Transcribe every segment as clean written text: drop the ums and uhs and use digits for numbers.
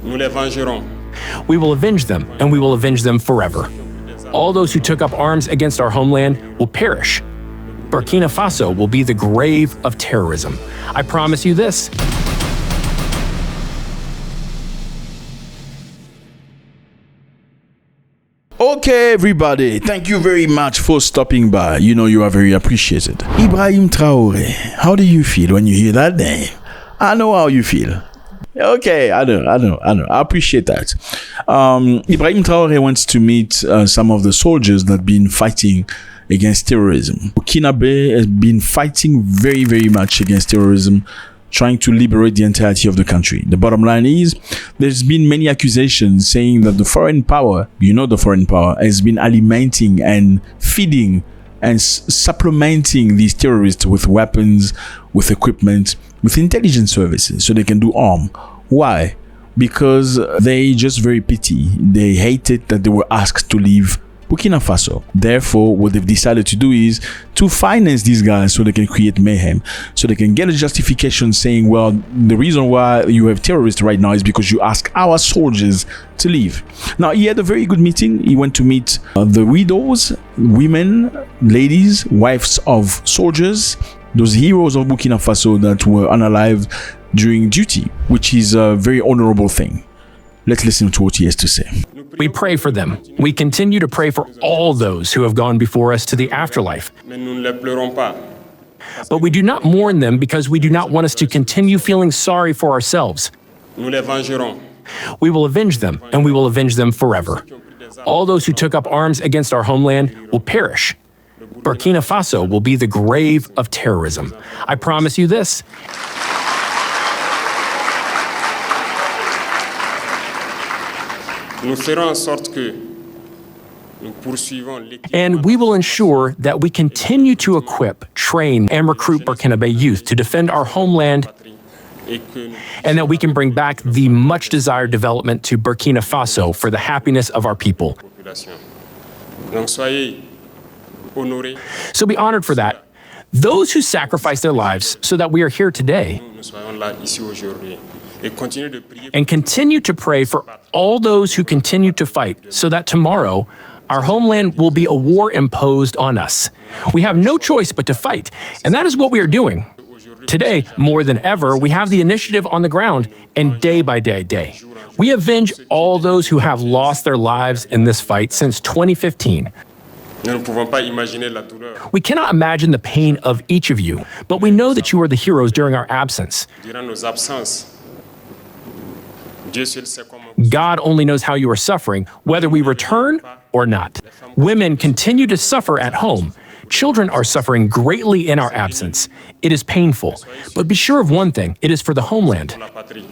Nous les vengerons. We will avenge them, and we will avenge them forever. All those who took up arms against our homeland will perish. Burkina Faso will be the grave of terrorism. I promise you this. Okay, everybody, thank you very much for stopping by. You know you are very appreciated. Ibrahim Traoré, how do you feel when you hear that name? I know how you feel. Okay, I know. I appreciate that. Ibrahim Traoré wants to meet some of the soldiers that have been fighting against terrorism. Burkina has been fighting very, very much against terrorism, trying to liberate the entirety of the country. The bottom line is, there's been many accusations saying that the foreign power, the foreign power, has been alimenting and feeding and supplementing these terrorists with weapons, with equipment, with intelligence services, so they can do harm. Why? Because they just very pity. They hated that they were asked to leave Burkina Faso. Therefore, what they've decided to do is to finance these guys so they can create mayhem, so they can get a justification saying, well, the reason why you have terrorists right now is because you ask our soldiers to leave. Now, he had a very good meeting. He went to meet the widows, women, ladies, wives of soldiers, those heroes of Burkina Faso that were unalived during duty, which is a very honorable thing. Let's listen to what he has to say. We pray for them. We continue to pray for all those who have gone before us to the afterlife. But we do not mourn them because we do not want us to continue feeling sorry for ourselves. Nous les vengerons. We will avenge them, and we will avenge them forever. All those who took up arms against our homeland will perish. Burkina Faso will be the grave of terrorism. I promise you this. Nous ferons en sorte que nous poursuivons l'équipe. And we will ensure that we continue to equip, train, and recruit Burkinabe youth to defend our homeland, and that we can bring back the much-desired development to Burkina Faso for the happiness of our people. Donc soyez honorés. So be honored for that. Those who sacrificed their lives so that we are here today, Nous soyons là ici aujourd'hui et continuez de prier. and continue to pray for all those who continue to fight so that tomorrow our homeland will be a war imposed on us. We have no choice but to fight, and that is what we are doing. Today, more than ever, we have the initiative on the ground, and day by day, we avenge all those who have lost their lives in this fight since 2015. Nous ne pouvons pas imaginer la douleur We cannot imagine the pain of each of you, but we know that you are the heroes during our absence. durant nos absences. Dieu seul sait comment. God only knows how you are suffering, whether we return or not. Women continue to suffer at home. Children are suffering greatly in our absence. It is painful. But be sure of one thing, it is for the homeland. La patrie.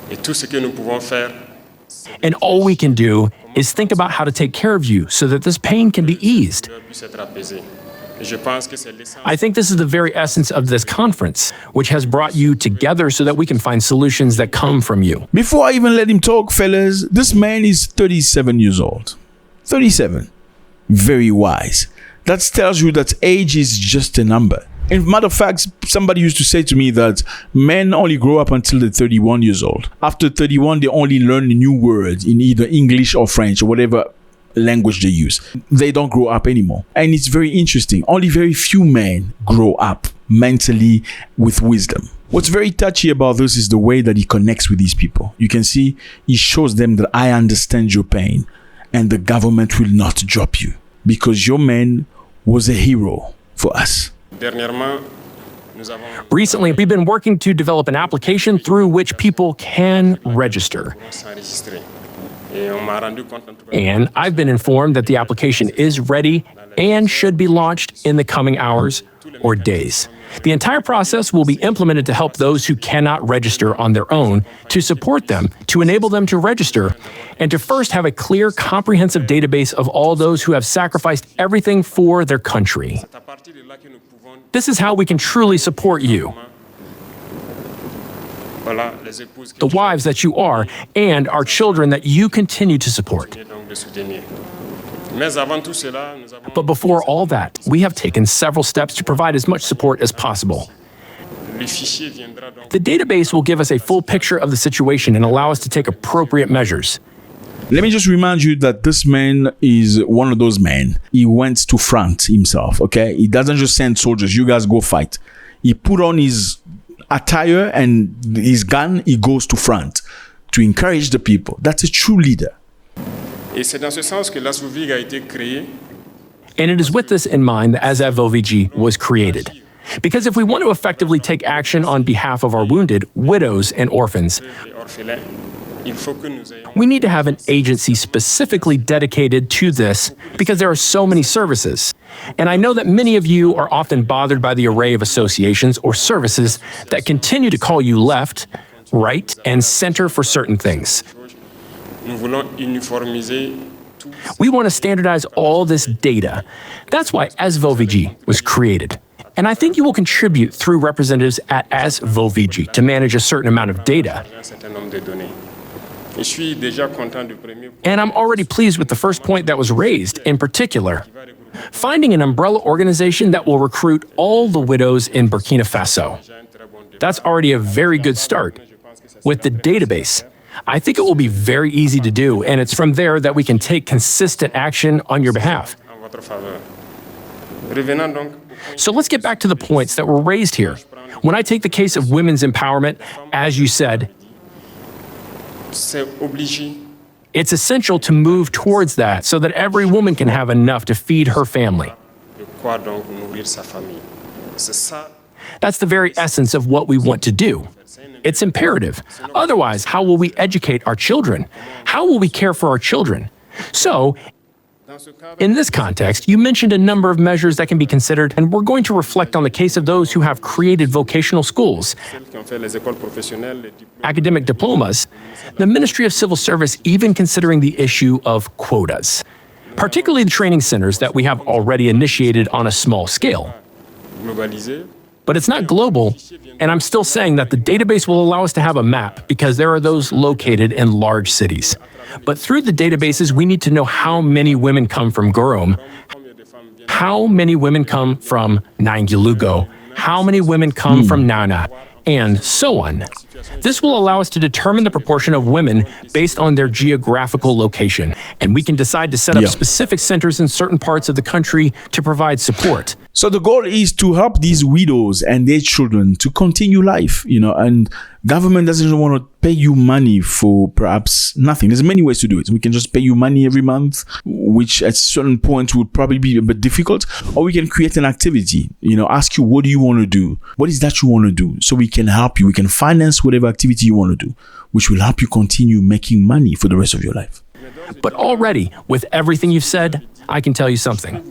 Et tout ce que nous pouvons faire, And all we can do is think about how to take care of you so that this pain can be eased. puisse être apaisé. Et je pense que c'est l'essence. I think this is the very essence of this conference, which has brought you together so that we can find solutions that come from you. Before I even let him talk, fellas, this man is 37 years old. 37. Very wise. That tells you that age is just a number. In matter of fact, somebody used to say to me that men only grow up until they're 31 years old. After 31, they only learn new words in either English or French or whatever language they use. They don't grow up anymore. And it's very interesting. Only very few men grow up mentally with wisdom. What's very touchy about this is the way that he connects with these people. You can see he shows them that I understand your pain and the government will not drop you because your man was a hero for us. Dernièrement, nous avons Recently, we've been working to develop an application through which people can register. s'enregistré. Et on m'a rendu compte en tout cas. And I've been informed that the application is ready and should be launched in the coming hours or days. The entire process will be implemented to help those who cannot register on their own, to support them, to enable them to register, and to first have a clear, comprehensive database of all those who have sacrificed everything for their country. C'est à partir de là que nous pouvons, This is how we can truly support you, voilà, les épouses qui the wives that you are, and our children that you continue to support. continuent donc de soutenir. Mais avant tout cela, nous avons But before all that, we have taken several steps to provide as much support as possible. The database will give us a full picture of the situation and allow us to take appropriate measures. Let me just remind you that this man is one of those men. He went to front himself, okay? He doesn't just send soldiers, you guys go fight. He put on his attire and his gun, he goes to front to encourage the people. That's a true leader. Et c'est dans ce sens que l'ASVOVIG a été créé. And it is with this in mind that ASAVOVG was created. Because if we want to effectively take action on behalf of our wounded, widows, and orphans, we need to have an agency specifically dedicated to this because there are so many services. And I know that many of you are often bothered by the array of associations or services that continue to call you left, right, and center for certain things. We want to standardize all this data. That's why ASVOVG was created. And I think you will contribute through representatives at ASVOVG to manage a certain amount of data. And I'm already pleased with the first point that was raised, in particular, finding an umbrella organization that will recruit all the widows in Burkina Faso. That's already a very good start. With the database, I think it will be very easy to do, and it's from there that we can take consistent action on your behalf. So let's get back to the points that were raised here. When I take the case of women's empowerment, as you said, it's essential to move towards that so that every woman can have enough to feed her family. That's the very essence of what we want to do. It's imperative. Otherwise, how will we educate our children? How will we care for our children? So, in this context, you mentioned a number of measures that can be considered, and we're going to reflect on the case of those who have created vocational schools, academic diplomas, the Ministry of Civil Service even considering the issue of quotas, particularly the training centers that we have already initiated on a small scale. But it's not global, and I'm still saying that the database will allow us to have a map because there are those located in large cities. But through the databases, we need to know how many women come from Gorom, how many women come from Nangilugo, how many women come from Nana, and so on. This will allow us to determine the proportion of women based on their geographical location, and we can decide to set up specific centers in certain parts of the country to provide support. So the goal is to help these widows and their children to continue life, and government doesn't want to pay you money for perhaps nothing. There's many ways to do it. We can just pay you money every month, which at certain points would probably be a bit difficult, or we can create an activity, ask you, what do you want to do? What is that you want to do? So we can help you. We can finance whatever activity you want to do, which will help you continue making money for the rest of your life. But already, with everything you've said, I can tell you something.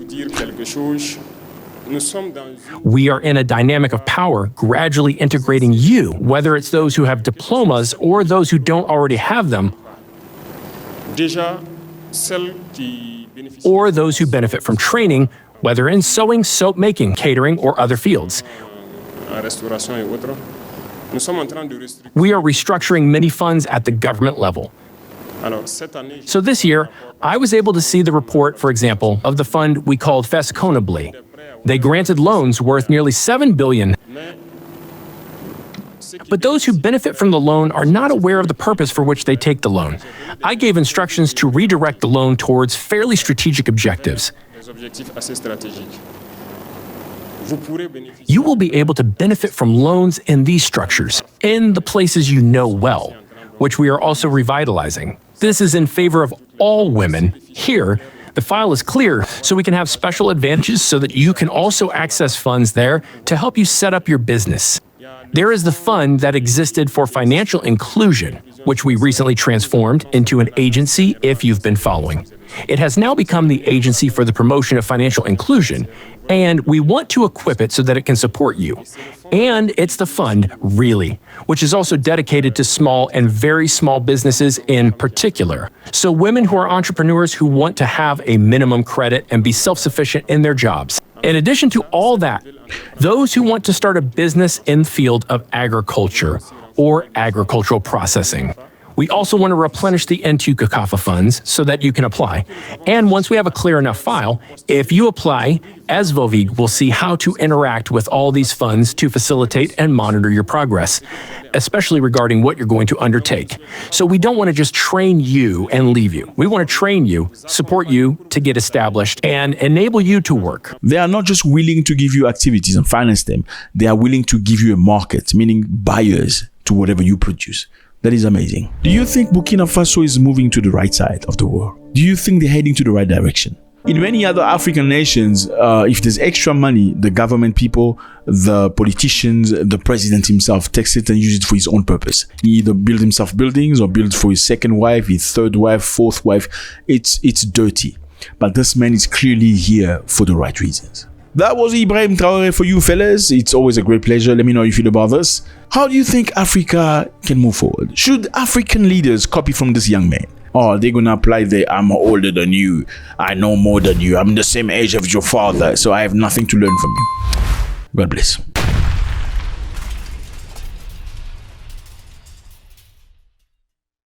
We are in a dynamic of power, gradually integrating you, whether it's those who have diplomas or those who don't already have them, or those who benefit from training, whether in sewing, soap making, catering, or other fields. We are restructuring many funds at the government level. So this year, I was able to see the report, for example, of the fund we called Fesconably. They granted loans worth nearly 7 billion. But those who benefit from the loan are not aware of the purpose for which they take the loan. I gave instructions to redirect the loan towards fairly strategic objectives. You will be able to benefit from loans in these structures, in the places you know well, which we are also revitalizing. This is in favor of all women. Here, the file is clear, so we can have special advantages so that you can also access funds there to help you set up your business. There is the fund that existed for financial inclusion, which we recently transformed into an agency if you've been following. It has now become the Agency for the Promotion of Financial Inclusion, and we want to equip it so that it can support you. And it's the fund, really, which is also dedicated to small and very small businesses in particular. So women who are entrepreneurs who want to have a minimum credit and be self-sufficient in their jobs. In addition to all that, those who want to start a business in the field of agriculture or agricultural processing, We also want to replenish the N2 CACAFA funds so that you can apply. And once we have a clear enough file, if you apply, as Vovig will see how to interact with all these funds to facilitate and monitor your progress, especially regarding what you're going to undertake. So we don't want to just train you and leave you. We want to train you, support you to get established, and enable you to work. They are not just willing to give you activities and finance them, they are willing to give you a market, meaning buyers to whatever you produce. That is amazing. Do you think Burkina Faso is moving to the right side of the war? Do you think they're heading to the right direction? In many other African nations, if there's extra money, the government people, the politicians, the president himself takes it and uses it for his own purpose. He either builds himself buildings or builds for his second wife, his third wife, fourth wife. It's dirty. But this man is clearly here for the right reasons. That was Ibrahim Traoré for you fellas. It's always a great pleasure. Let me know how you feel about this. How do you think Africa can move forward? Should African leaders copy from this young man? Or are they going to apply the I'm older than you, I know more than you, I'm the same age as your father, so I have nothing to learn from you? God bless.